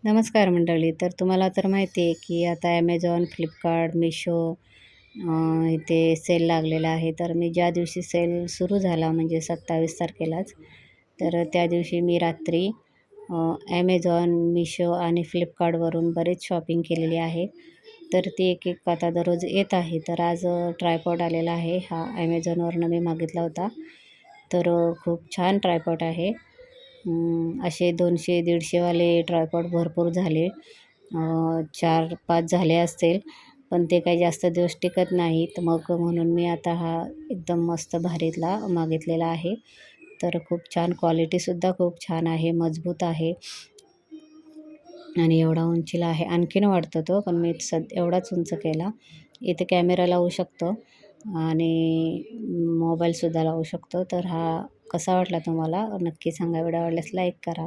नमस्कार मंडळी. तर तुम्हाला तर माहिती आहे की आता ॲमेझॉन, फ्लिपकार्ट, मिशो इथे सेल लागलेला आहे. तर मी ज्या दिवशी सेल सुरू झाला म्हणजे 27 तारखेलाच, तर त्या दिवशी मी रात्री ॲमेझॉन, मिशो आणि फ्लिपकार्टवरून बरेच शॉपिंग केलेली आहे. तर ती एक आता दररोज येत आहे. तर आज ट्रायपॉड आलेला आहे. हा ॲमेझॉनवरनं मी मागितला होता. तर खूप छान ट्रायपॉड आहे. असे 200-150 वाले ट्रायपॉड भरपूर झाले. 4-5 झाले असतील, पण ते काही जास्त दिवस टिकत नाहीत. मग म्हणून मी आता हा एकदम मस्त भारीतला मागितलेला आहे. तर खूप छान क्वालिटीसुद्धा खूप छान आहे, मजबूत आहे आणि एवढा उंचीला आहे. आणखीन वाढतो तो, पण मी एवढाच उंच केला. इथे कॅमेरा लावू शकतो आणि मोबाईलसुद्धा लावू शकतो. तर हा कसा वाटला तुम्हाला नक्की सांगा. व्हिडिओ आवडल्यास लाईक करा.